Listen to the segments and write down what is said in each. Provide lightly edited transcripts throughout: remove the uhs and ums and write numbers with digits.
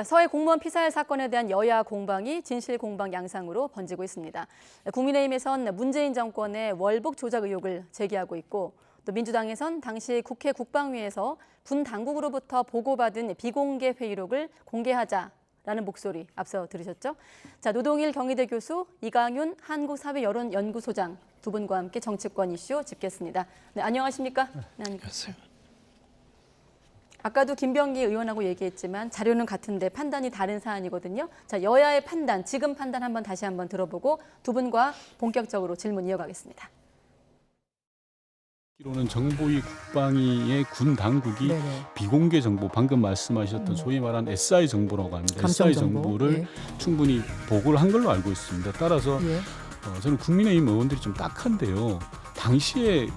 서해 공무원 피살 사건에 대한 여야 공방이 진실 공방 양상으로 번지고 있습니다. 국민의힘에선 문재인 정권의 월북 조작 의혹을 제기하고 있고 또 민주당에선 당시 국회 국방위에서 군 당국으로부터 보고받은 비공개 회의록을 공개하자라는 목소리 앞서 들으셨죠? 자, 노동일 경희대 교수, 이강윤 한국사회여론연구소장 두 분과 함께 정치권 이슈 짚겠습니다. 네, 안녕하십니까? 네, 안녕하세요. 아까도 김병기 의원하고 얘기했지만 자료는 같은데 판단이 다른 사안이거든요. 자, 여야의 판단, 지금 판단 다시 한번 들어보고 두 분과 본격적으로 질문 이어가겠습니다. 기로는 정보위 국방위의 군 당국이 비공개 정보, 방금 말씀하셨던 소위 말하는 SI 정보라고 합니다. SI 정보를 충분히 보고를 한 걸로 알고 있습니다. 따라서 저는 국민의힘 의원들이 좀 딱한데요. 당시에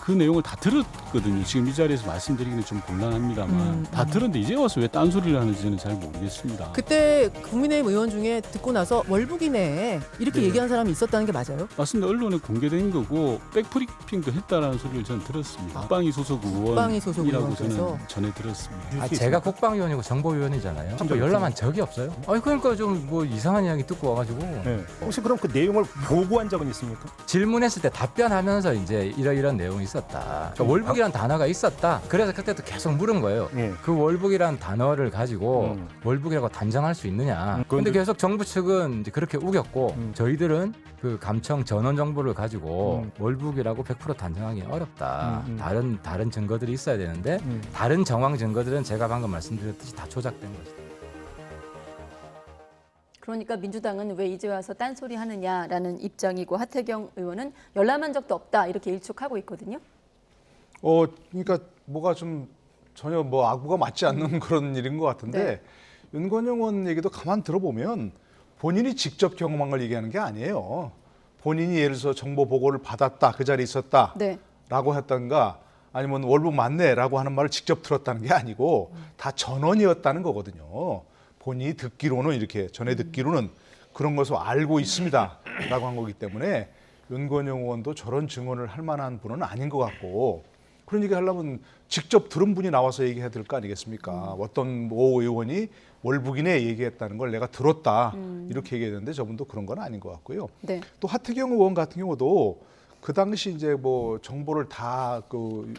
그 내용을 다 들었거든요. 지금 이 자리에서 말씀드리기는 좀 곤란합니다만 다 들었는데 이제 와서 왜 딴소리를 하는지 저는 잘 모르겠습니다. 그때 국민의힘 의원 중에 듣고 나서 월북이네 이렇게 얘기한 사람이 있었다는 게 맞아요? 맞습니다. 언론에 공개된 거고 백브리핑도 했다라는 소리를 저는 들었습니다. 국방위 소속 의원이라고 저는 전에 들었습니다. 제가 국방위원이고 정보위원이잖아요. 한번 열람한 적이 없어요. 그러니까 좀 뭐 이상한 이야기 듣고 와가지고. 혹시 그럼 그 내용을 보고한 적은 있습니까? 질문했을 때 답변하면서 이제 이런 내용이 있었다. 그러니까 월북이라는 단어가 있었다. 그래서 그때도 계속 물은 거예요. 그 월북이라는 단어를 가지고 월북이라고 단정할 수 있느냐. 그런데 계속 정부 측은 이제 그렇게 우겼고 저희들은 그 감청 전원 정보를 가지고 월북이라고 100% 단정하기 어렵다. 다른 증거들이 있어야 되는데 다른 정황 증거들은 제가 방금 말씀드렸듯이 다 조작된 것이다. 그러니까 민주당은 왜 이제 와서 딴소리 하느냐라는 입장이고 하태경 의원은 열람한 적도 없다 이렇게 일축하고 있거든요. 그러니까 뭐가 좀 전혀 뭐 아구가 맞지 않는 그런 일인 것 같은데 윤건영 의원 얘기도 가만 들어보면 본인이 직접 경험한 걸 얘기하는 게 아니에요. 본인이 예를 들어서 정보 보고를 받았다, 그 자리에 있었다라고 했던가 아니면 월북 맞네라고 하는 말을 직접 들었다는 게 아니고 다 전원이었다는 거거든요. 본인이 듣기로는 이렇게 전해 듣기로는 그런 것을 알고 있습니다라고 한 거기 때문에 윤건영 의원도 저런 증언을 할 만한 분은 아닌 것 같고 그런 얘기 하려면 직접 들은 분이 나와서 얘기해야 될 거 아니겠습니까? 어떤 모 의원이 월북이네 얘기했다는 걸 내가 들었다 이렇게 얘기했는데 저분도 그런 건 아닌 것 같고요. 또 하태경 의원 같은 경우도 그 당시 이제 뭐 정보를 다 그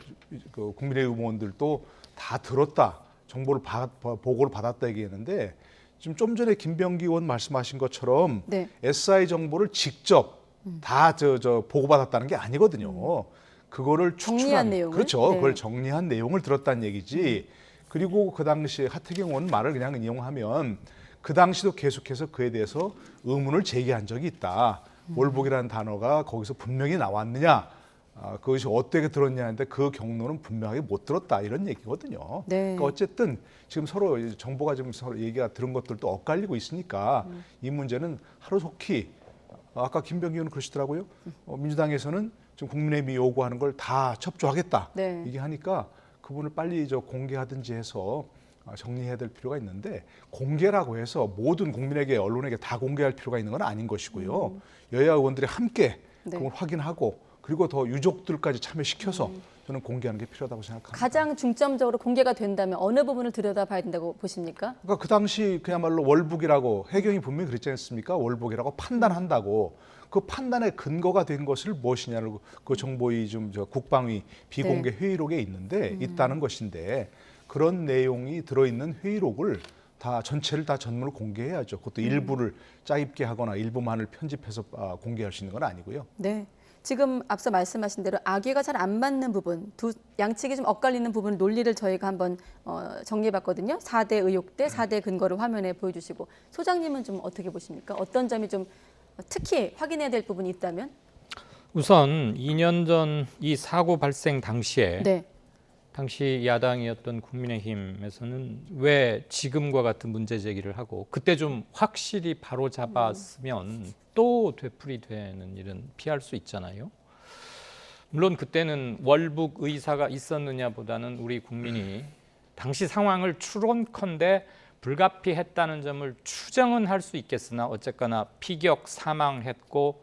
국민의힘 의원들도 다 들었다. 정보를 보고를 받았다 얘기했는데 지금 좀 전에 김병기 의원 말씀하신 것처럼 SI 정보를 직접 다 보고받았다는 게 아니거든요. 그거를 정리한 내용을 그렇죠. 그걸 정리한 내용을 들었다는 얘기지. 그리고 그 당시 하태경 의원 말을 그냥 인용하면 그 당시도 계속해서 그에 대해서 의문을 제기한 적이 있다. 월북이라는 단어가 거기서 분명히 나왔느냐. 그것이 어떻게 들었냐는데 그 경로는 분명하게 못 들었다 이런 얘기거든요. 그러니까 어쨌든 지금 서로 정보가 지금 서로 얘기가 들은 것들도 엇갈리고 있으니까 이 문제는 하루속히 아까 김병기 의원은 그러시더라고요. 민주당에서는 지금 국민의힘이 요구하는 걸 다 협조하겠다 이게 하니까 그분을 빨리 공개하든지 해서 정리해야 될 필요가 있는데 공개라고 해서 모든 국민에게 언론에게 다 공개할 필요가 있는 건 아닌 것이고요. 여야 의원들이 함께 그걸 확인하고 그리고 더 유족들까지 참여시켜서 저는 공개하는 게 필요하다고 생각합니다. 가장 중점적으로 공개가 된다면 어느 부분을 들여다봐야 된다고 보십니까? 그러니까 그 당시 그야말로 월북이라고 해경이 분명히 그랬지 않습니까? 월북이라고 판단한다고 그 판단의 근거가 된 것을 무엇이냐를 그 정보위 국방위 비공개 회의록에 있는데 있다는 것인데 그런 내용이 들어있는 회의록을 다 전체를 다 전문을 공개해야죠. 그것도 일부를 짜입게 하거나 일부만을 편집해서 공개할 수 있는 건 아니고요. 지금 앞서 말씀하신 대로 악의가 잘 안 맞는 부분, 양측이 좀 엇갈리는 부분 논리를 저희가 한번 정리해봤거든요. 4대 의혹대, 4대 근거를 화면에 보여주시고 소장님은 좀 어떻게 보십니까? 어떤 점이 좀 특히 확인해야 될 부분이 있다면? 우선 2년 전 이 사고 발생 당시에 당시 야당이었던 국민의힘에서는 왜 지금과 같은 문제 제기를 하고 그때 좀 확실히 바로 잡았으면 또 되풀이되는 일은 피할 수 있잖아요. 물론 그때는 월북 의사가 있었느냐보다는 우리 국민이 당시 상황을 추론컨대 불가피했다는 점을 추정은 할 수 있겠으나 어쨌거나 피격 사망했고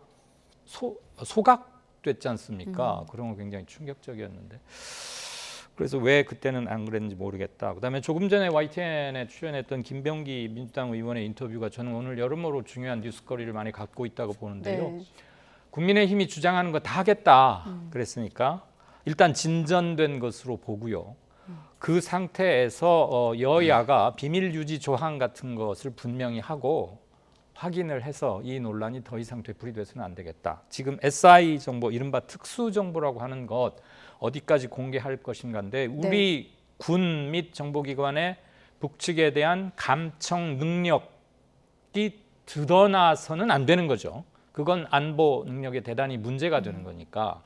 소각됐지 않습니까? 그런 거 굉장히 충격적이었는데 그래서 왜 그때는 안 그랬는지 모르겠다. 그다음에 조금 전에 YTN에 출연했던 김병기 민주당 의원의 인터뷰가 저는 오늘 여러모로 중요한 뉴스거리를 많이 갖고 있다고 보는데요. 네. 국민의힘이 주장하는 거 다 하겠다 그랬으니까 일단 진전된 것으로 보고요. 그 상태에서 여야가 비밀 유지 조항 같은 것을 분명히 하고 확인을 해서 이 논란이 더 이상 되풀이돼서는 안 되겠다. 지금 SI 정보, 이른바 특수 정보라고 하는 것 어디까지 공개할 것인가인데 우리 군 및 정보기관의 북측에 대한 감청 능력이 드러나서는 안 되는 거죠. 그건 안보 능력에 대단히 문제가 되는 거니까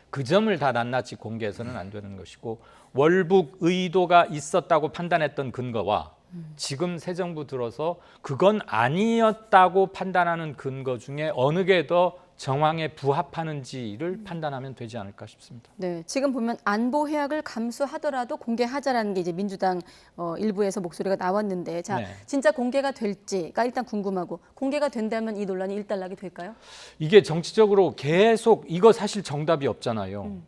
그 점을 다 낱낱이 공개해서는 안 되는 것이고 월북 의도가 있었다고 판단했던 근거와 지금 새 정부 들어서 그건 아니었다고 판단하는 근거 중에 어느 게 더 정황에 부합하는지를 판단하면 되지 않을까 싶습니다. 네, 지금 보면 안보 해악을 감수하더라도 공개하자라는 게 이제 민주당 일부에서 목소리가 나왔는데, 자, 진짜 공개가 될지가 일단 궁금하고, 공개가 된다면 이 논란이 일단락이 될까요? 이게 정치적으로 계속 이거 사실 정답이 없잖아요.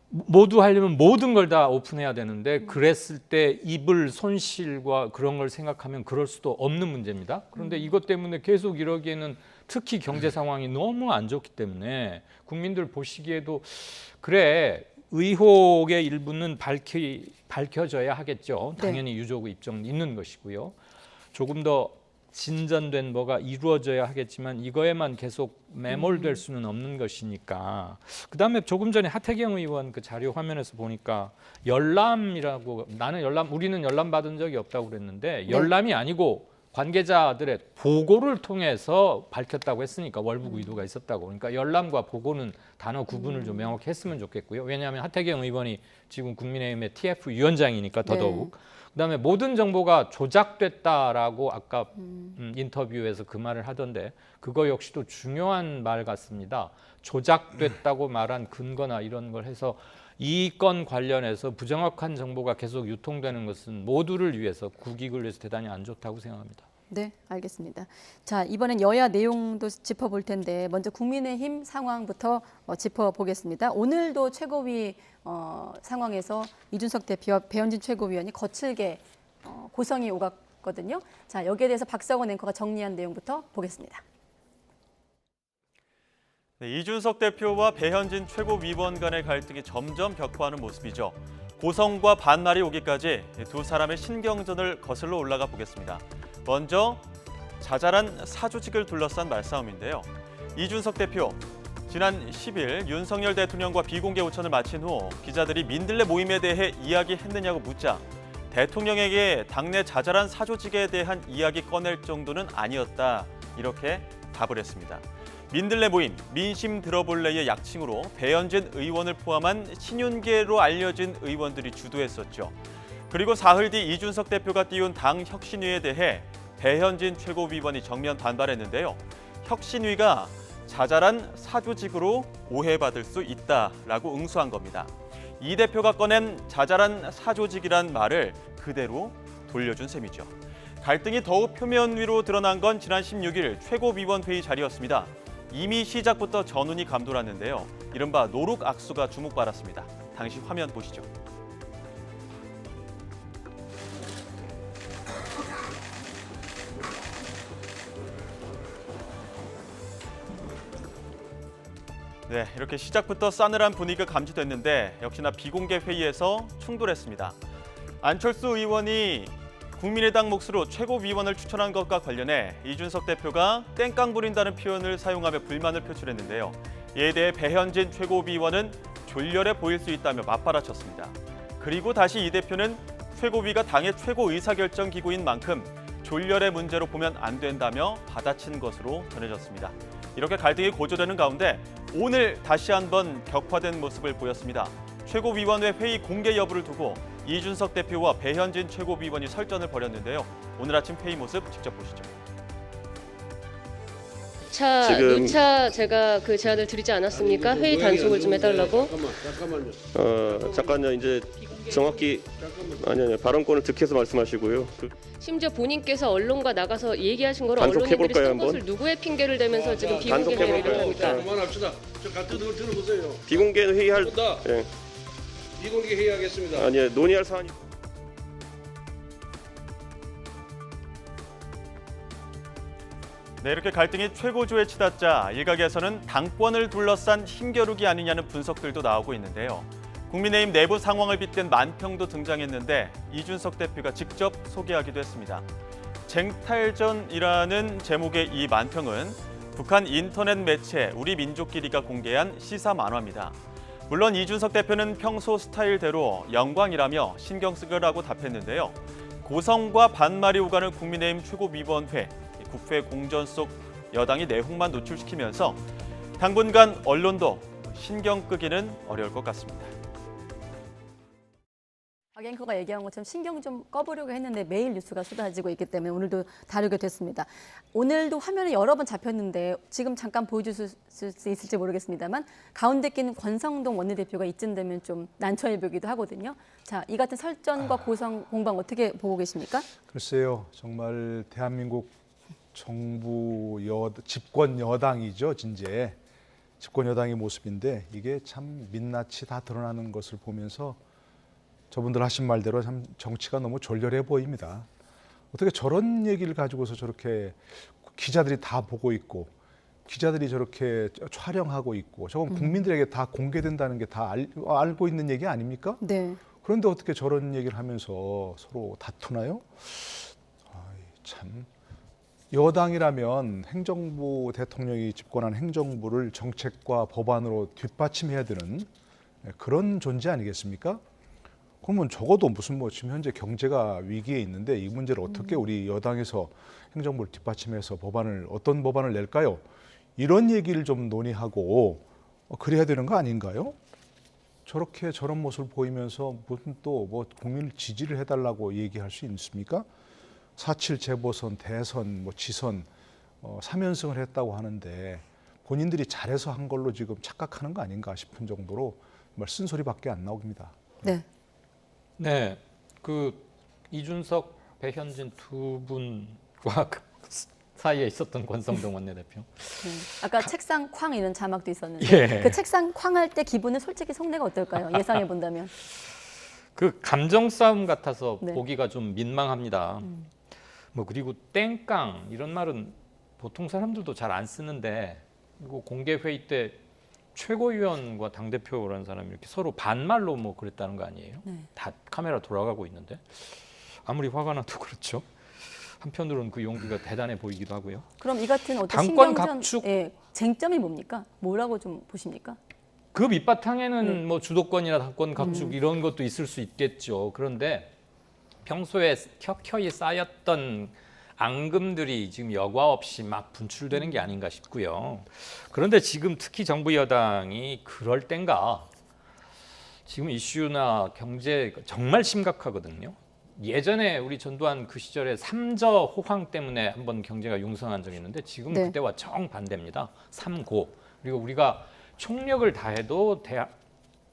모두 하려면 모든 걸 다 오픈해야 되는데 그랬을 때 입을 손실과 그런 걸 생각하면 그럴 수도 없는 문제입니다. 그런데 이것 때문에 계속 이러기에는 특히 경제 상황이 너무 안 좋기 때문에 국민들 보시기에도 그래 의혹의 일부는 밝혀져야 하겠죠. 당연히 유족 입장 있는 것이고요. 조금 더 진전된 뭐가 이루어져야 하겠지만 이거에만 계속 매몰될 수는 없는 것이니까. 그다음에 조금 전에 하태경 의원 그 자료 화면에서 보니까 열람이라고, 우리는 열람 받은 적이 없다고 그랬는데 열람이 아니고 관계자들의 보고를 통해서 밝혔다고 했으니까 월북 의도가 있었다고. 그러니까 열람과 보고는 단어 구분을 좀 명확히 했으면 좋겠고요. 왜냐하면 하태경 의원이 지금 국민의힘의 TF 위원장이니까 더더욱. 그다음에 모든 정보가 조작됐다라고 아까 인터뷰에서 그 말을 하던데 그거 역시도 중요한 말 같습니다. 조작됐다고 말한 근거나 이런 걸 해서 이 건 관련해서 부정확한 정보가 계속 유통되는 것은 모두를 위해서 국익을 위해서 대단히 안 좋다고 생각합니다. 네, 알겠습니다. 자, 이번엔 여야 내용도 짚어볼 텐데 먼저 국민의힘 상황부터 짚어보겠습니다. 오늘도 최고위 상황에서 이준석 대표와 배현진 최고위원이 거칠게 고성이 오갔거든요. 자, 여기에 대해서 박상원 앵커가 정리한 내용부터 보겠습니다. 네, 이준석 대표와 배현진 최고위원 간의 갈등이 점점 격화하는 모습이죠. 고성과 반말이 오기까지 두 사람의 신경전을 거슬러 올라가 보겠습니다. 먼저 자잘한 사조직을 둘러싼 말싸움인데요. 이준석 대표, 지난 10일 윤석열 대통령과 비공개 오찬을 마친 후 기자들이 민들레 모임에 대해 이야기했느냐고 묻자 대통령에게 당내 자잘한 사조직에 대한 이야기 꺼낼 정도는 아니었다, 이렇게 답을 했습니다. 민들레 모임, 민심 들어볼래의 약칭으로 배현진 의원을 포함한 친윤계로 알려진 의원들이 주도했었죠. 그리고 사흘 뒤 이준석 대표가 띄운 당 혁신위에 대해 배현진 최고위원이 정면 반발했는데요. 혁신위가 자잘한 사조직으로 오해받을 수 있다라고 응수한 겁니다. 이 대표가 꺼낸 자잘한 사조직이란 말을 그대로 돌려준 셈이죠. 갈등이 더욱 표면 위로 드러난 건 지난 16일 최고위원 회의 자리였습니다. 이미 시작부터 전운이 감돌았는데요. 이른바 노룩 악수가 주목받았습니다. 당시 화면 보시죠. 네, 이렇게 시작부터 싸늘한 분위기가 감지됐는데 역시나 비공개 회의에서 충돌했습니다. 안철수 의원이 국민의당 몫으로 최고위원을 추천한 것과 관련해 이준석 대표가 땡깡 부린다는 표현을 사용하며 불만을 표출했는데요. 이에 대해 배현진 최고위원은 졸렬해 보일 수 있다며 맞받아쳤습니다. 그리고 다시 이 대표는 최고위가 당의 최고 의사결정 기구인 만큼 졸렬의 문제로 보면 안 된다며 받아친 것으로 전해졌습니다. 이렇게 갈등이 고조되는 가운데 오늘 다시 한번 격화된 모습을 보였습니다. 최고위원회 회의 공개 여부를 두고 이준석 대표와 배현진 최고위원이 설전을 벌였는데요. 오늘 아침 회의 모습 직접 보시죠. 누차 제가 그 제안을 드리지 않았습니까? 회의 단속을 좀 해달라고. 잠깐요. 이제 정확히 아니요, 발언권을 득해서 말씀하시고요. 심지어 본인께서 언론과 나가서 얘기하신 걸 단속해볼까요, 언론인들이 쓴 한번? 것을 누구의 핑계를 대면서 지금 비공개 회의를 합니까? 그만합시다. 같은 거 들어보세요. 비공개 회의할. 예. 비공개 회의하겠습니다. 아니요, 논의할 사안이. 네, 이렇게 갈등이 최고조에 치닫자 일각에서는 당권을 둘러싼 힘겨루기 아니냐는 분석들도 나오고 있는데요. 국민의힘 내부 상황을 빗댄 만평도 등장했는데 이준석 대표가 직접 소개하기도 했습니다. 쟁탈전이라는 제목의 이 만평은 북한 인터넷 매체 우리민족끼리가 공개한 시사 만화입니다. 물론 이준석 대표는 평소 스타일대로 영광이라며 신경 쓰라고 답했는데요. 고성과 반말이 오가는 국민의힘 최고위원회, 국회 공전 속 여당이 내홍만 노출시키면서 당분간 언론도 신경 끄기는 어려울 것 같습니다. 박 앵커가 얘기한 것처럼 신경 좀 꺼보려고 했는데 매일 뉴스가 쏟아지고 있기 때문에 오늘도 다루게 됐습니다. 오늘도 화면에 여러 번 잡혔는데 지금 잠깐 보여주실 수 있을지 모르겠습니다만 가운데 낀 권성동 원내대표가 이쯤 되면 좀 난처해 보이기도 하거든요. 자, 이 같은 설전과 고성 공방 어떻게 보고 계십니까? 글쎄요, 정말 대한민국 정부 집권 여당이죠, 진짜 집권 여당의 모습인데 이게 참 민낯이 다 드러나는 것을 보면서 저분들 하신 말대로 참 정치가 너무 졸렬해 보입니다. 어떻게 저런 얘기를 가지고서 저렇게 기자들이 다 보고 있고 기자들이 저렇게 촬영하고 있고 저건 국민들에게 다 공개된다는 게 다 알고 있는 얘기 아닙니까? 네. 그런데 어떻게 저런 얘기를 하면서 서로 다투나요? 참. 여당이라면 행정부 대통령이 집권한 행정부를 정책과 법안으로 뒷받침해야 되는 그런 존재 아니겠습니까? 그러면 적어도 무슨 지금 현재 경제가 위기에 있는데 이 문제를 어떻게 우리 여당에서 행정부를 뒷받침해서 어떤 법안을 낼까요? 이런 얘기를 좀 논의하고 그래야 되는 거 아닌가요? 저렇게 저런 모습을 보이면서 무슨 또 국민을 지지를 해달라고 얘기할 수 있습니까? 4.7 재보선, 대선, 지선 3연승을 했다고 하는데 본인들이 잘해서 한 걸로 지금 착각하는 거 아닌가 싶은 정도로 정말 쓴소리밖에 안 나옵니다. 네. 네, 이준석, 배현진 두 분과 사이에 있었던 권성동 원내대표. 아까 책상 쾅 이런 자막도 있었는데 예. 그 책상 쾅 할 때 기분은 솔직히 속내가 어떨까요? 예상해 본다면. 감정 싸움 같아서 네. 보기가 좀 민망합니다. 그리고 땡깡 이런 말은 보통 사람들도 잘 안 쓰는데 이거 공개 회의 때 최고위원과 당대표라는 사람이 이렇게 서로 반말로 그랬다는 거 아니에요? 네. 다 카메라 돌아가고 있는데 아무리 화가 나도 그렇죠. 한편으로는 그 용기가 대단해 보이기도 하고요. 그럼 이 같은 어떤 당권 신경전 각축 쟁점이 뭡니까? 뭐라고 좀 보십니까? 그 밑바탕에는 주도권이나 당권 각축 이런 것도 있을 수 있겠죠. 그런데 평소에 켜켜이 쌓였던 앙금들이 지금 여과 없이 막 분출되는 게 아닌가 싶고요. 그런데 지금 특히 정부 여당이 그럴 땐가 지금 이슈나 경제 정말 심각하거든요. 예전에 우리 전두환 그 시절에 삼저 호황 때문에 한번 경제가 융성한 적이 있는데 지금 네. 그때와 정반대입니다. 삼고. 그리고 우리가 총력을 다해도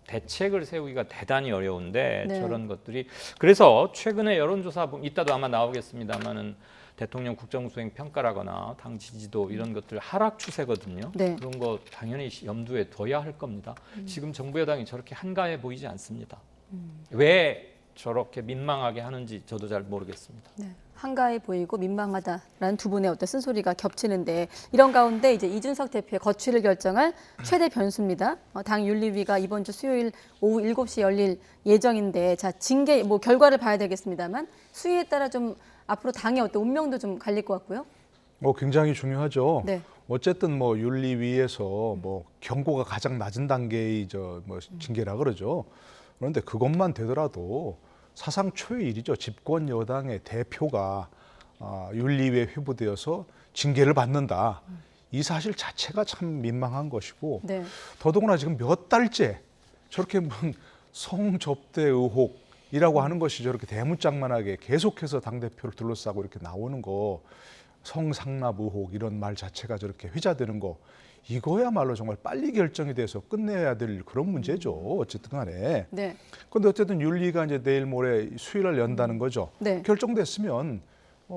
대책을 세우기가 대단히 어려운데 네. 저런 것들이 그래서 최근에 여론조사 이따도 아마 나오겠습니다만은 대통령 국정수행 평가라거나 당 지지도 이런 것들 하락 추세거든요. 네. 그런 거 당연히 염두에 둬야 할 겁니다. 지금 정부 여당이 저렇게 한가해 보이지 않습니다. 왜 저렇게 민망하게 하는지 저도 잘 모르겠습니다. 네. 한가해 보이고 민망하다라는 두 분의 어떤 쓴소리가 겹치는데 이런 가운데 이제 이준석 대표의 거취를 결정할 최대 변수입니다. 당 윤리위가 이번 주 수요일 오후 7시 열릴 예정인데 자 징계 결과를 봐야 되겠습니다만 수위에 따라 좀 앞으로 당의 어떤 운명도 좀 갈릴 것 같고요. 굉장히 중요하죠. 네. 어쨌든 윤리위에서 경고가 가장 낮은 단계의 징계라 그러죠. 그런데 그것만 되더라도 사상 초유의 일이죠. 집권 여당의 대표가 윤리위에 회부되어서 징계를 받는다. 이 사실 자체가 참 민망한 것이고 네. 더더구나 지금 몇 달째 저렇게 성접대 의혹이라고 하는 것이 저렇게 대문짝만하게 계속해서 당대표를 둘러싸고 이렇게 나오는 거 성상납 의혹 이런 말 자체가 저렇게 회자되는 거 이거야말로 정말 빨리 결정이 돼서 끝내야 될 그런 문제죠. 어쨌든 간에. 네. 그런데 어쨌든 윤리가 이제 내일 모레 수요일을 연다는 거죠. 네. 결정됐으면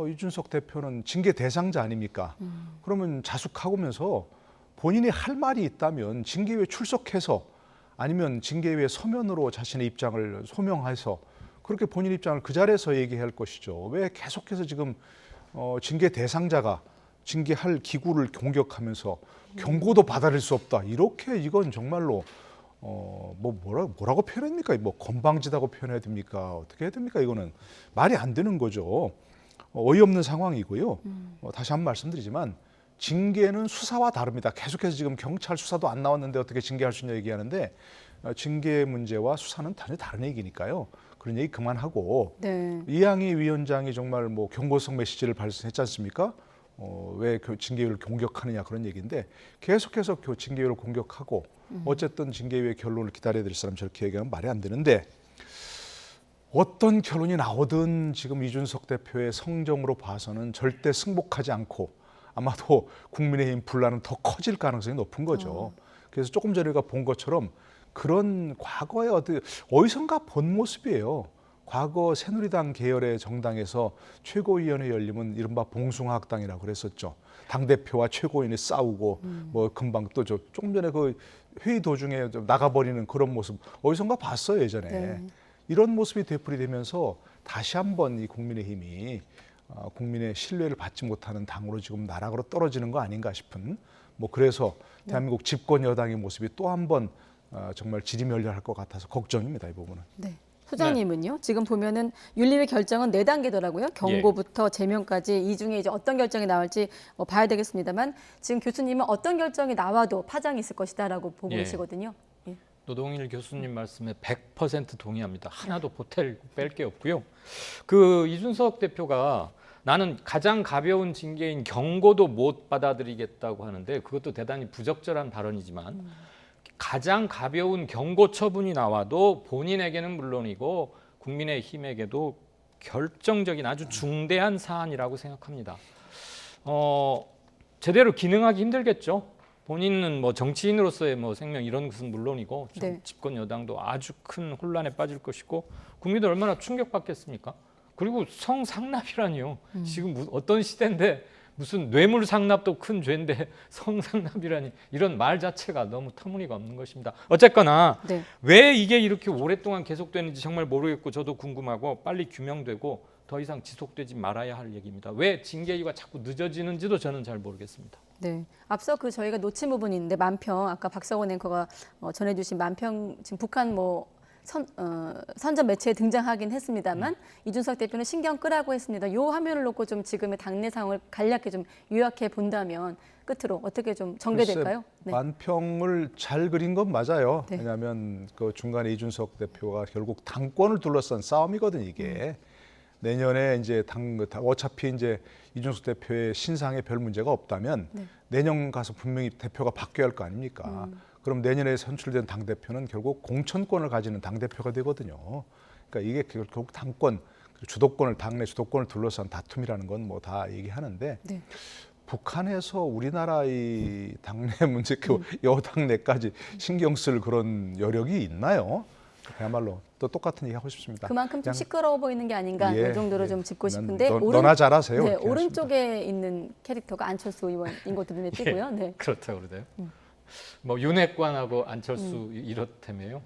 이준석 대표는 징계 대상자 아닙니까? 그러면 자숙하면서 본인이 할 말이 있다면 징계위에 출석해서 아니면 징계위의 서면으로 자신의 입장을 소명해서 그렇게 본인 입장을 그 자리에서 얘기할 것이죠. 왜 계속해서 지금 징계 대상자가 징계할 기구를 공격하면서 경고도 받아들일 수 없다. 이렇게 이건 정말로 뭐라고 표현합니까? 뭐 건방지다고 표현해야 됩니까? 어떻게 해야 됩니까? 이거는 말이 안 되는 거죠. 어이없는 상황이고요. 다시 한번 말씀드리지만 징계는 수사와 다릅니다. 계속해서 지금 경찰 수사도 안 나왔는데 어떻게 징계할 수 있냐 얘기하는데 징계 문제와 수사는 전혀 다른 얘기니까요. 그런 얘기 그만하고 네. 이양희 위원장이 정말 뭐 경고성 메시지를 발송했지 않습니까? 왜 징계위를 공격하느냐 그런 얘기인데 계속해서 징계위를 공격하고 어쨌든 징계위의 결론을 기다려야 될 사람 저렇게 얘기하면 말이 안 되는데 어떤 결론이 나오든 지금 이준석 대표의 성정으로 봐서는 절대 승복하지 않고 아마도 국민의힘 분란은 더 커질 가능성이 높은 거죠. 그래서 조금 전에 우리가 본 것처럼 그런 과거의 어디선가 본 모습이에요. 과거 새누리당 계열의 정당에서 최고위원회 열리면 이른바 봉숭아학당이라고 그랬었죠. 당대표와 최고위원이 싸우고 뭐 금방 또 조금 전에 그 회의 도중에 나가버리는 그런 모습 어디선가 봤어요 예전에. 네. 이런 모습이 되풀이되면서 다시 한번 이 국민의힘이 국민의 신뢰를 받지 못하는 당으로 지금 나락으로 떨어지는 거 아닌가 싶은 뭐 그래서 대한민국 집권 여당의 모습이 또 한번 정말 지리멸렬할 것 같아서 걱정입니다 이 부분은. 네. 소장님은요? 지금 보면은 윤리위 결정은 4단계더라고요. 경고부터 제명까지 이 중에 이제 어떤 결정이 나올지 봐야 되겠습니다만 지금 교수님은 어떤 결정이 나와도 파장이 있을 것이다라고 보고 계시거든요. 예. 노동일 교수님 말씀에 100% 동의합니다. 하나도 보탤 뺄 게 없고요. 그 이준석 대표가 나는 가장 가벼운 징계인 경고도 못 받아들이겠다고 하는데 그것도 대단히 부적절한 발언이지만 가장 가벼운 경고 처분이 나와도 본인에게는 물론이고 국민의힘에게도 결정적인 아주 중대한 사안이라고 생각합니다. 제대로 기능하기 힘들겠죠. 본인은 뭐 정치인으로서의 뭐 생명 이런 것은 물론이고 네. 집권 여당도 아주 큰 혼란에 빠질 것이고 국민들 얼마나 충격받겠습니까? 그리고 성상납이라니요. 지금 어떤 시대인데 무슨 뇌물 상납도 큰 죄인데 성상납이라니 이런 말 자체가 너무 터무니가 없는 것입니다. 어쨌거나 네. 왜 이게 이렇게 오랫동안 계속되는지 정말 모르겠고 저도 궁금하고 빨리 규명되고 더 이상 지속되지 말아야 할 얘기입니다. 왜 징계위가 자꾸 늦어지는지도 저는 잘 모르겠습니다. 네. 앞서 그 저희가 놓친 부분이 있는데 만평 아까 박성원 앵커가 전해주신 만평 지금 북한 선전 매체에 등장하긴 했습니다만 이준석 대표는 신경 끄라고 했습니다. 이 화면을 놓고 좀 지금의 당내 상황을 간략히 좀 요약해 본다면 끝으로 어떻게 좀 전개될까요? 네. 만평을 잘 그린 건 맞아요. 네. 왜냐하면 그 중간에 이준석 대표가 결국 당권을 둘러싼 싸움이거든 이게. 내년에 이제 어차피 이제 이준석 대표의 신상에 별 문제가 없다면 내년 가서 분명히 대표가 바뀌어야 할 거 아닙니까? 그럼 내년에 선출된 당 대표는 결국 공천권을 가지는 당 대표가 되거든요. 그러니까 이게 결국 당권, 주도권을 당내 주도권을 둘러싼 다툼이라는 건 뭐 다 얘기하는데 북한에서 우리나라 이 당내 문제, 여당 내까지 신경 쓸 그런 여력이 있나요? 그야말로 또 똑같은 얘기 하고 싶습니다. 그만큼 좀 시끄러워 보이는 게 아닌가 이 정도로 좀 짚고 싶은데 너나 잘하세요. 네, 오른쪽에 있는 캐릭터가 안철수 의원인 것도 눈에 띄고요. 네. 그렇다고 그러네요. 뭐 윤핵관하고 안철수 이렇다며요.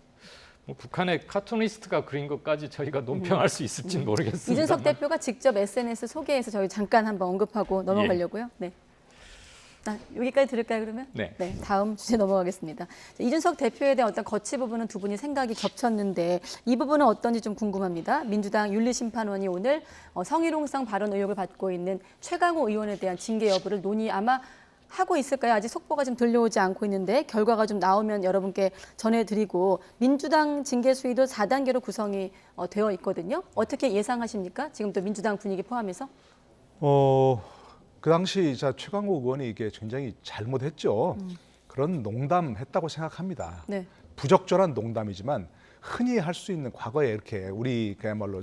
뭐 북한의 카툰리스트가 그린 것까지 저희가 논평할 수 있을지는 모르겠습니다. 이준석 대표가 직접 SNS 소개해서 저희 잠깐 한번 언급하고 넘어가려고요. 네. 여기까지 들을까요 그러면? 네. 다음 주제 넘어가겠습니다. 이준석 대표에 대한 어떤 거치 부분은 두 분이 생각이 겹쳤는데 이 부분은 어떤지 좀 궁금합니다. 민주당 윤리심판원이 오늘 성희롱상 발언 의혹을 받고 있는 최강호 의원에 대한 징계 여부를 논의 아마 하고 있을까요? 아직 속보가 좀 들려오지 않고 있는데 결과가 좀 나오면 여러분께 전해드리고 민주당 징계 수위도 4단계로 구성이 되어 있거든요. 어떻게 예상하십니까? 지금 또 민주당 분위기 포함해서? 그 당시 최강호 의원이 이게 굉장히 잘못했죠. 그런 농담했다고 생각합니다. 네. 부적절한 농담이지만 흔히 할 수 있는 과거에 이렇게 우리 그야말로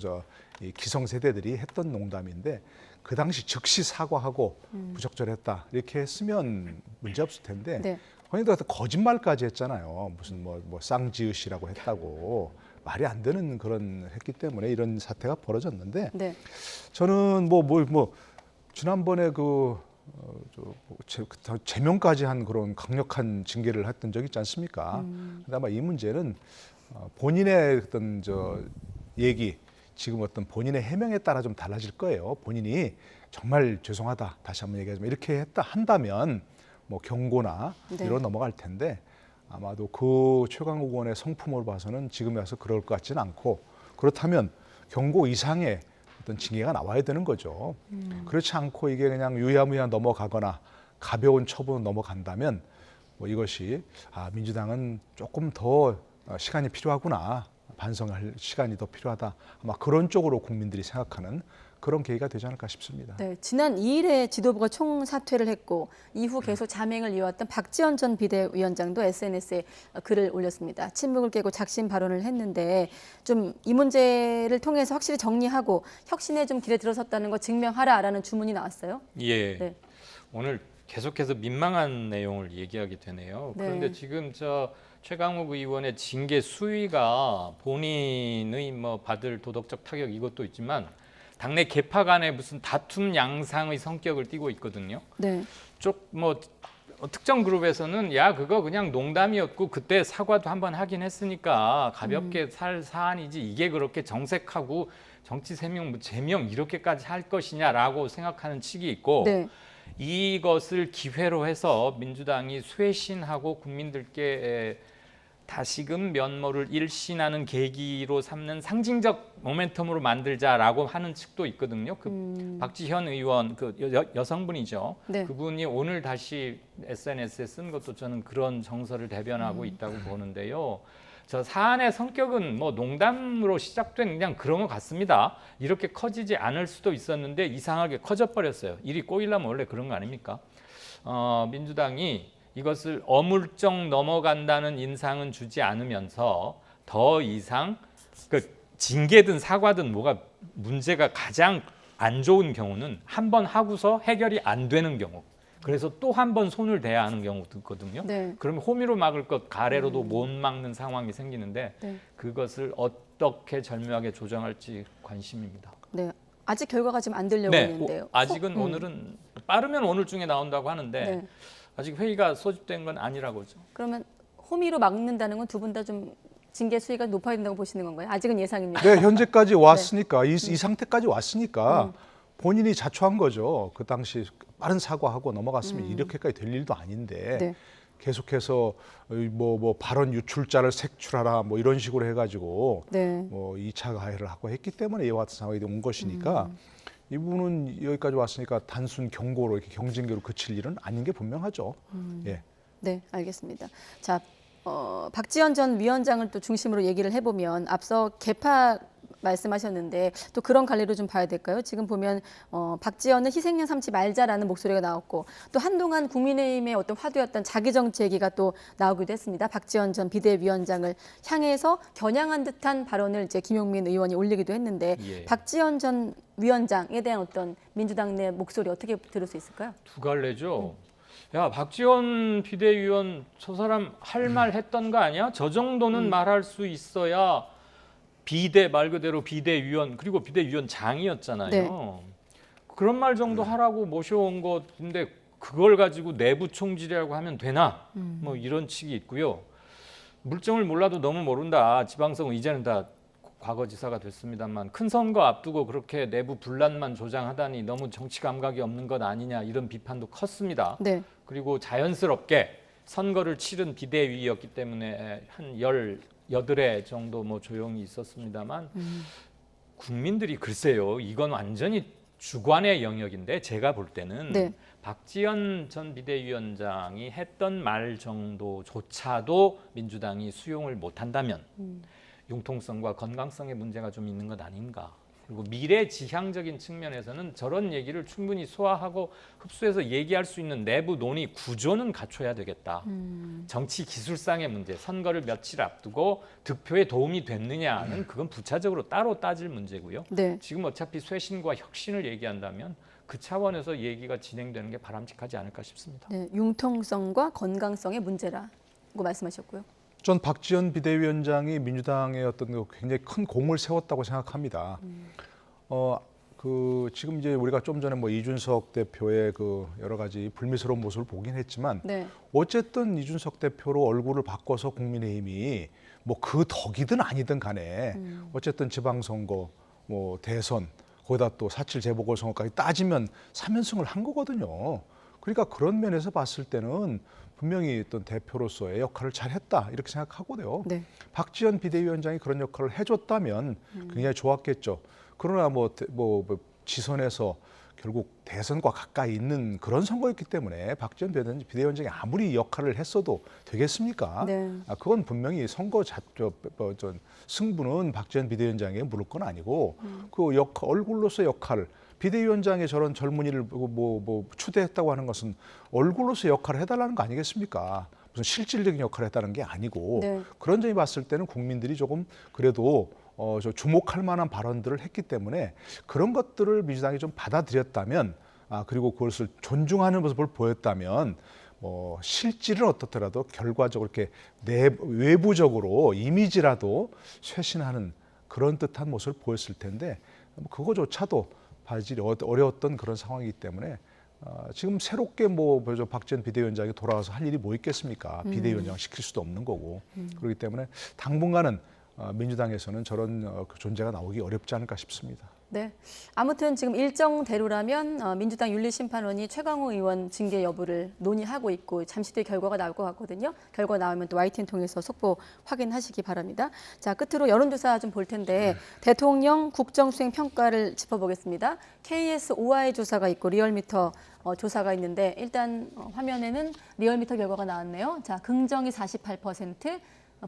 이 기성세대들이 했던 농담인데 그 당시 즉시 사과하고 부적절했다 이렇게 했으면 문제 없을 텐데 거기다 거짓말까지 했잖아요. 무슨 뭐 쌍지읒이라고 했다고 말이 안 되는 그런 했기 때문에 이런 사태가 벌어졌는데 저는 지난번에 그 제명까지 한 그런 강력한 징계를 했던 적이 있지 않습니까? 근데 아마 이 문제는 본인의 어떤 얘기, 지금 어떤 본인의 해명에 따라 좀 달라질 거예요. 본인이 정말 죄송하다, 다시 한번 얘기하지만 이렇게 한다면 뭐 경고나 이런 넘어갈 텐데 아마도 그 최강욱 의원의 성품을 봐서는 지금에 와서 그럴 것 같지는 않고, 그렇다면 경고 이상의 어떤 징계가 나와야 되는 거죠. 그렇지 않고 이게 그냥 유야무야 넘어가거나 가벼운 처분으로 넘어간다면 뭐 이것이 민주당은 조금 더 시간이 필요하구나, 반성할 시간이 더 필요하다, 아마 그런 쪽으로 국민들이 생각하는 그런 계기가 되지 않을까 싶습니다. 네, 지난 2일에 지도부가 총사퇴를 했고 이후 계속 자맹을 이어왔던 박지원 전 비대위원장도 SNS에 글을 올렸습니다. 침묵을 깨고 작심 발언을 했는데 좀 이 문제를 통해서 확실히 정리하고 혁신의 좀 길에 들어섰다는 거 증명하라라는 주문이 나왔어요. 예. 네. 오늘 계속해서 민망한 내용을 얘기하게 되네요. 네. 그런데 지금 최강욱 의원의 징계 수위가 본인의 뭐 받을 도덕적 타격 이것도 있지만 당내 계파 간의 무슨 다툼 양상의 성격을 띠고 있거든요. 네. 특정 그룹에서는 야 그거 그냥 농담이었고 그때 사과도 한번 하긴 했으니까 가볍게 살 사안이지 이게 그렇게 정색하고 정치 제명 이렇게까지 할 것이냐라고 생각하는 측이 있고 네. 이것을 기회로 해서 민주당이 쇄신하고 국민들께 다시금 면모를 일신하는 계기로 삼는 상징적 모멘텀으로 만들자라고 하는 측도 있거든요. 박지현 의원, 여성분이죠. 네. 그분이 오늘 다시 SNS에 쓴 것도 저는 그런 정서를 대변하고 있다고 보는데요. 저 사안의 성격은 뭐 농담으로 시작된 그냥 그런 것 같습니다. 이렇게 커지지 않을 수도 있었는데 이상하게 커져버렸어요. 일이 꼬이려면 원래 그런 거 아닙니까? 민주당이 이것을 어물쩍 넘어간다는 인상은 주지 않으면서 더 이상 징계든 사과든 뭐가 문제가 가장 안 좋은 경우는 한 번 하고서 해결이 안 되는 경우, 그래서 또 한 번 손을 대야 하는 경우도 있거든요. 네. 그러면 호미로 막을 것 가래로도 못 막는 상황이 생기는데 그것을 어떻게 절묘하게 조정할지 관심입니다. 네. 아직 결과가 지금 안 들려고 있는데요. 아직은 오늘은 빠르면 오늘 중에 나온다고 하는데 아직 회의가 소집된 건 아니라고죠. 그러면 호미로 막는다는 건 두 분 다 좀 징계 수위가 높아야 된다고 보시는 건가요? 아직은 예상입니다. 네, 현재까지 왔으니까 이 상태까지 왔으니까 본인이 자초한 거죠. 그 당시 빠른 사과하고 넘어갔으면 이렇게까지 될 일도 아닌데 계속해서 뭐 발언 유출자를 색출하라 뭐 이런 식으로 해가지고 뭐 2차 가해를 하고 했기 때문에 이와 같은 상황이 온 것이니까 이분은 여기까지 왔으니까 단순 경고로 이렇게 경징계로 그칠 일은 아닌 게 분명하죠. 예. 네, 알겠습니다. 자, 박지원 전 위원장을 또 중심으로 얘기를 해보면 앞서 개파 말씀하셨는데 또 그런 관리로 좀 봐야 될까요? 지금 보면 박지원은 희생양 삼지 말자라는 목소리가 나왔고 또 한동안 국민의힘의 어떤 화두였던 자기정치 얘기가 또 나오기도 했습니다. 박지원 전 비대위원장을 향해서 겨냥한 듯한 발언을 이제 김용민 의원이 올리기도 했는데 박지원 전 위원장에 대한 어떤 민주당 내 목소리 어떻게 들을 수 있을까요? 두 갈래죠. 야, 박지원 비대위원 저 사람 할 말 했던 거 아니야? 저 정도는 말할 수 있어야 비대 말 그대로 비대위원 그리고 비대위원장이었잖아요. 그런 말 정도 하라고 모셔온 것인데 그걸 가지고 내부 총질이라고 하면 되나? 뭐 이런 측이 있고요. 물정을 몰라도 너무 모른다. 지방선거 이제는 다 과거지사가 됐습니다만 큰 선거 앞두고 그렇게 내부 분란만 조장하다니 너무 정치 감각이 없는 것 아니냐 이런 비판도 컸습니다. 그리고 자연스럽게 선거를 치른 비대위였기 때문에 한 18회 정도 뭐 조용히 있었습니다만 국민들이 글쎄요 이건 완전히 주관의 영역인데 제가 볼 때는 박지원 전 비대위원장이 했던 말 정도조차도 민주당이 수용을 못한다면 융통성과 건강성의 문제가 좀 있는 것 아닌가. 그리고 미래지향적인 측면에서는 저런 얘기를 충분히 소화하고 흡수해서 얘기할 수 있는 내부 논의 구조는 갖춰야 되겠다. 정치 기술상의 문제, 선거를 며칠 앞두고 득표에 도움이 됐느냐는 그건 부차적으로 따로 따질 문제고요. 지금 어차피 쇄신과 혁신을 얘기한다면 그 차원에서 얘기가 진행되는 게 바람직하지 않을까 싶습니다. 융통성과 건강성의 문제라고 말씀하셨고요. 전 박지원 비대위원장이 민주당의 어떤 굉장히 큰 공을 세웠다고 생각합니다. 그 지금 이제 우리가 좀 전에 뭐 이준석 대표의 그 여러 가지 불미스러운 모습을 보긴 했지만 네. 어쨌든 이준석 대표로 얼굴을 바꿔서 국민의힘이 뭐 그 덕이든 아니든 간에 어쨌든 지방선거, 뭐 대선, 거기다 또 4.7 재보궐선거까지 따지면 3연승을 한 거거든요. 그러니까 그런 면에서 봤을 때는 분명히 어떤 대표로서의 역할을 잘했다 이렇게 생각하고요. 네. 박지원 비대위원장이 그런 역할을 해줬다면 굉장히 좋았겠죠. 그러나 뭐 지선에서 결국 대선과 가까이 있는 그런 선거였기 때문에 박지원 비대위원장이 아무리 역할을 했어도 되겠습니까? 네. 그건 분명히 선거 승부는 박지원 비대위원장에게 물을 건 아니고 그 얼굴로서 역할을 비대위원장의 저런 젊은이를 추대했다고 하는 것은 얼굴로서 역할을 해달라는 거 아니겠습니까? 무슨 실질적인 역할을 했다는 게 아니고 네. 그런 점이 봤을 때는 국민들이 조금 그래도 주목할 만한 발언들을 했기 때문에 그런 것들을 민주당이 좀 받아들였다면 그리고 그것을 존중하는 모습을 보였다면 실질은 어떻더라도 결과적으로 이렇게 외부적으로 이미지라도 쇄신하는 그런 듯한 모습을 보였을 텐데 그거조차도 봐주기 어려웠던 그런 상황이기 때문에 지금 새롭게 박지원 비대위원장이 돌아와서 할 일이 뭐 있겠습니까? 비대위원장을 시킬 수도 없는 거고 그렇기 때문에 당분간은 민주당에서는 저런 존재가 나오기 어렵지 않을까 싶습니다. 네. 아무튼 지금 일정대로라면 민주당 윤리심판원이 최강욱 의원 징계 여부를 논의하고 있고 잠시 뒤에 결과가 나올 것 같거든요. 결과 나오면 또 YTN 통해서 속보 확인하시기 바랍니다. 자, 끝으로 여론조사 좀 볼 텐데 대통령 국정수행 평가를 짚어보겠습니다. KSOI 조사가 있고 리얼미터 조사가 있는데 일단 화면에는 리얼미터 결과가 나왔네요. 자, 긍정이 48%,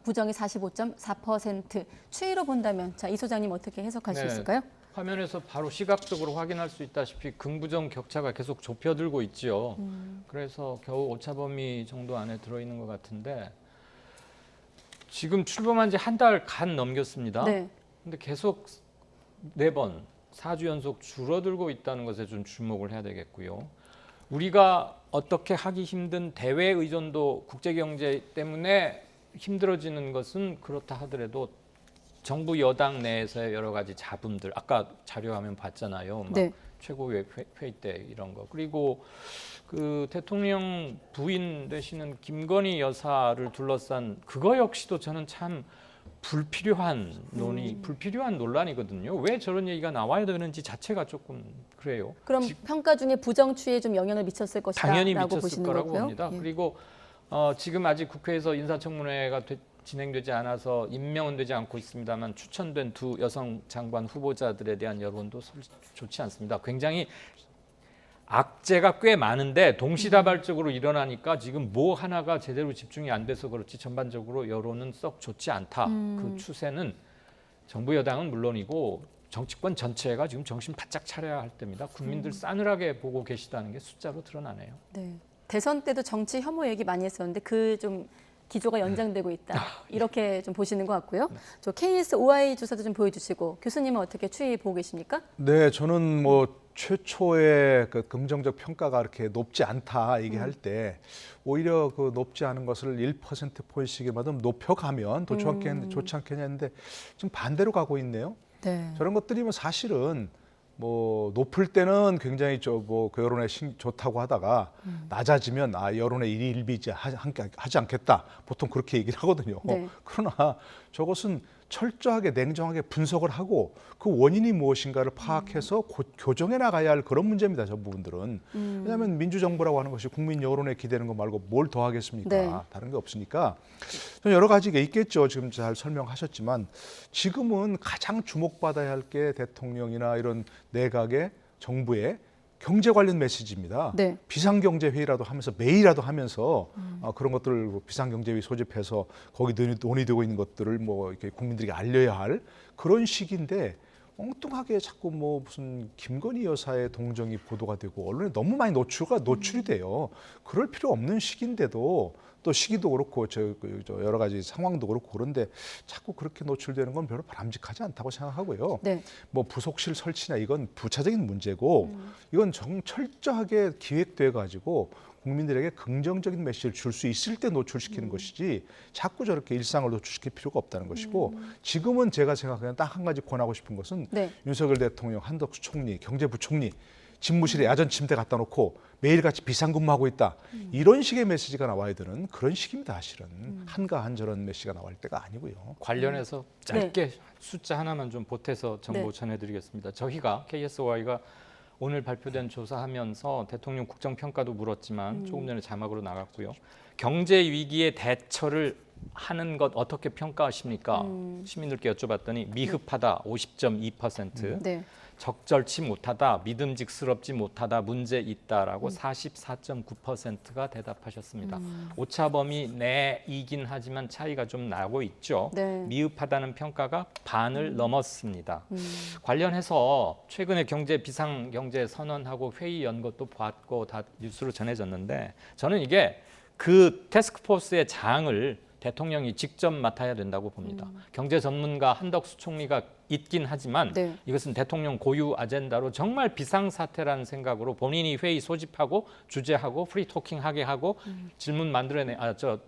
부정이 45.4%. 추이로 본다면 이 소장님 어떻게 해석할 수 있을까요? 화면에서 바로 시각적으로 확인할 수 있다시피 긍부정 격차가 계속 좁혀들고 있죠. 그래서 겨우 오차범위 정도 안에 들어있는 것 같은데 지금 출범한 지 한 달 간 넘겼습니다. 네. 근데 계속 4번, 4주 연속 줄어들고 있다는 것에 좀 주목을 해야 되겠고요. 우리가 어떻게 하기 힘든 대외 의존도 국제경제 때문에 힘들어지는 것은 그렇다 하더라도 정부 여당 내에서의 여러 가지 잡음들 아까 자료화면 봤잖아요. 막 네. 최고위 회의 때 이런 거 그리고 그 대통령 부인 되시는 김건희 여사를 둘러싼 그거 역시도 저는 참 불필요한 불필요한 논란이거든요. 왜 저런 얘기가 나와야 되는지 자체가 조금 그래요. 그럼 평가 중에 부정 추이에 좀 영향을 미쳤을 것이다 당연히 라고 미쳤을 보시는 거라고 거고요. 봅니다. 예. 그리고 지금 아직 국회에서 인사청문회가 진행되지 않아서 임명은 되지 않고 있습니다만 추천된 두 여성 장관 후보자들에 대한 여론도 좋지 않습니다. 굉장히 악재가 꽤 많은데 동시다발적으로 일어나니까 지금 뭐 하나가 제대로 집중이 안 돼서 그렇지 전반적으로 여론은 썩 좋지 않다. 그 추세는 정부 여당은 물론이고 정치권 전체가 지금 정신 바짝 차려야 할 때입니다. 국민들 싸늘하게 보고 계시다는 게 숫자로 드러나네요. 네. 대선 때도 정치 혐오 얘기 많이 했었는데 그 좀 기조가 연장되고 있다. 이렇게 좀 보시는 것 같고요. 저 KSOI 조사도 좀 보여주시고 교수님은 어떻게 추이 보고 계십니까? 네, 저는 최초의 그 긍정적 평가가 그렇게 높지 않다 얘기할 때 오히려 그 높지 않은 것을 1%포인트씩이라도 높여가면 더 좋지 않겠냐 했는데 지금 반대로 가고 있네요. 네. 저런 것들이면 사실은 높을 때는 굉장히 그 여론에 좋다고 하다가 낮아지면 여론의 일비지 하지 않겠다. 보통 그렇게 얘기를 하거든요. 네. 그러나 저것은 철저하게 냉정하게 분석을 하고 그 원인이 무엇인가를 파악해서 교정해 나가야 할 그런 문제입니다. 저 부분들은. 왜냐하면 민주정부라고 하는 것이 국민 여론에 기대는 것 말고 뭘 더 하겠습니까? 네. 다른 게 없으니까 여러 가지가 있겠죠. 지금 잘 설명하셨지만 지금은 가장 주목받아야 할 게 대통령이나 이런 내각의 정부의 경제 관련 메시지입니다. 네. 비상경제회의라도 하면서 매일이라도 하면서 그런 것들을 비상경제회의 소집해서 거기 논의되고 있는 것들을 이렇게 국민들에게 알려야 할 그런 시기인데 엉뚱하게 자꾸 무슨 김건희 여사의 동정이 보도가 되고 언론에 너무 많이 노출이 돼요. 그럴 필요 없는 시기인데도 또 시기도 그렇고 저 여러 가지 상황도 그렇고 그런데 자꾸 그렇게 노출되는 건 별로 바람직하지 않다고 생각하고요. 네. 뭐 부속실 설치나 이건 부차적인 문제고 이건 철저하게 기획돼 가지고 국민들에게 긍정적인 메시지를 줄 수 있을 때 노출시키는 것이지 자꾸 저렇게 일상을 노출시킬 필요가 없다는 것이고 지금은 제가 생각하는 딱 한 가지 권하고 싶은 것은 네. 윤석열 대통령, 한덕수 총리, 경제부총리 집무실에 야전 침대 갖다 놓고 매일같이 비상근무하고 있다. 이런 식의 메시지가 나와야 되는 그런 시기입니다. 사실은 한가한 저런 메시지가 나올 때가 아니고요. 관련해서 짧게 숫자 하나만 좀 보태서 정보 네. 전해드리겠습니다. 저희가 KSOI가 오늘 발표된 조사하면서 대통령 국정평가도 물었지만 조금 전에 자막으로 나갔고요. 경제 위기에 대처를 하는 것 어떻게 평가하십니까? 시민들께 여쭤봤더니 미흡하다 50.2%, 네. 적절치 못하다, 믿음직스럽지 못하다, 문제 있다라고 44.9%가 대답하셨습니다. 오차범위 내이긴 하지만 차이가 좀 나고 있죠. 네. 미흡하다는 평가가 반을 넘었습니다. 관련해서 최근에 경제 비상경제 선언하고 회의 연 것도 봤고 다 뉴스로 전해졌는데 저는 이게 그 태스크포스의 장을 대통령이 직접 맡아야 된다고 봅니다. 경제 전문가 한덕수 총리가 있긴 하지만 네. 이것은 대통령 고유 아젠다로 정말 비상사태라는 생각으로 본인이 회의 소집하고 주재하고 프리토킹하게 하고 질문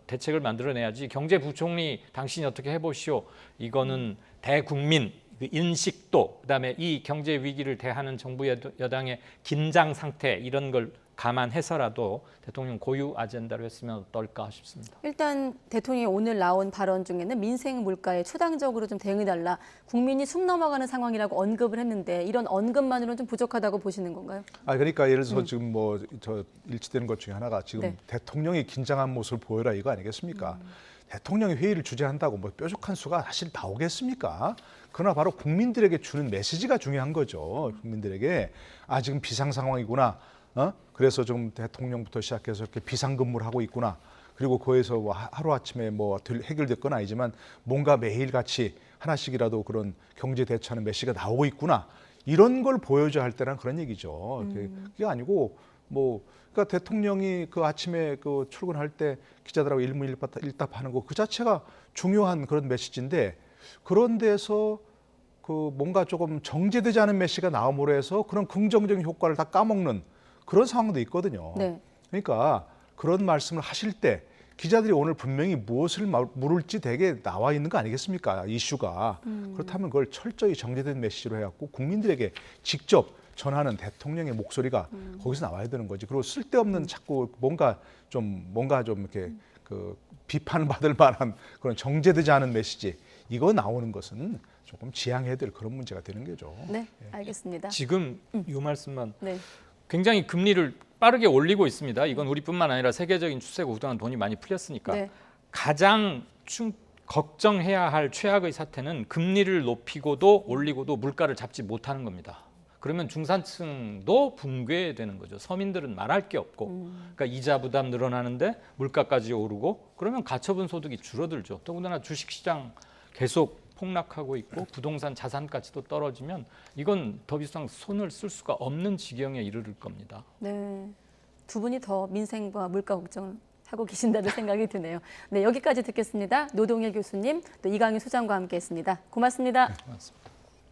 대책을 만들어내야지 경제부총리 당신이 어떻게 해보시오. 이거는 대국민 그 인식도 그다음에 이 경제 위기를 대하는 정부 여당의 긴장 상태 이런 걸 감안해서라도 대통령 고유 아젠다로 했으면 어떨까 싶습니다. 일단 대통령이 오늘 나온 발언 중에는 민생 물가에 초당적으로 좀 대응해달라. 국민이 숨 넘어가는 상황이라고 언급을 했는데 이런 언급만으로는 좀 부족하다고 보시는 건가요? 그러니까 예를 들어서 지금 뭐 저 일치되는 것 중에 하나가 지금 네. 대통령이 긴장한 모습을 보여라 이거 아니겠습니까? 대통령이 회의를 주재한다고 뭐 뾰족한 수가 사실 나오겠습니까? 그러나 바로 국민들에게 주는 메시지가 중요한 거죠. 국민들에게 지금 비상 상황이구나. 그래서 좀 대통령부터 시작해서 이렇게 비상근무를 하고 있구나. 그리고 거기서 뭐 하루아침에 뭐 해결될 건 아니지만 뭔가 매일같이 하나씩이라도 그런 경제 대처하는 메시지가 나오고 있구나. 이런 걸 보여줘야 할 때란 그런 얘기죠. 그게 아니고 뭐 그러니까 대통령이 그 아침에 그 출근할 때 기자들하고 일문일답하는 거 그 자체가 중요한 그런 메시지인데 그런 데서 그 뭔가 조금 정제되지 않은 메시지가 나옴으로 해서 그런 긍정적인 효과를 다 까먹는 그런 상황도 있거든요. 네. 그러니까 그런 말씀을 하실 때 기자들이 오늘 분명히 무엇을 물을지 되게 나와 있는 거 아니겠습니까? 이슈가. 그렇다면 그걸 철저히 정제된 메시지로 해갖고 국민들에게 직접 전하는 대통령의 목소리가 거기서 나와야 되는 거지. 그리고 쓸데없는 자꾸 뭔가 좀 이렇게 그 비판을 받을 만한 그런 정제되지 않은 메시지 이거 나오는 것은 조금 지양해야 될 그런 문제가 되는 거죠. 네, 알겠습니다. 지금 이 말씀만 네. 굉장히 금리를 빠르게 올리고 있습니다. 이건 우리뿐만 아니라 세계적인 추세고 그동안 돈이 많이 풀렸으니까 네. 가장 걱정해야 할 최악의 사태는 금리를 높이고도 올리고도 물가를 잡지 못하는 겁니다. 그러면 중산층도 붕괴되는 거죠. 서민들은 말할 게 없고 그러니까 이자 부담 늘어나는데 물가까지 오르고 그러면 가처분 소득이 줄어들죠. 더군다나 주식시장 계속 폭락하고 있고 부동산 자산 가치도 떨어지면 이건 더 이상 손을 쓸 수가 없는 지경에 이르를 겁니다. 네, 두 분이 더 민생과 물가 걱정을 하고 계신다는 생각이 드네요. 네, 여기까지 듣겠습니다. 노동일 교수님, 또 이강윤 소장과 함께했습니다. 고맙습니다. 고맙습니다.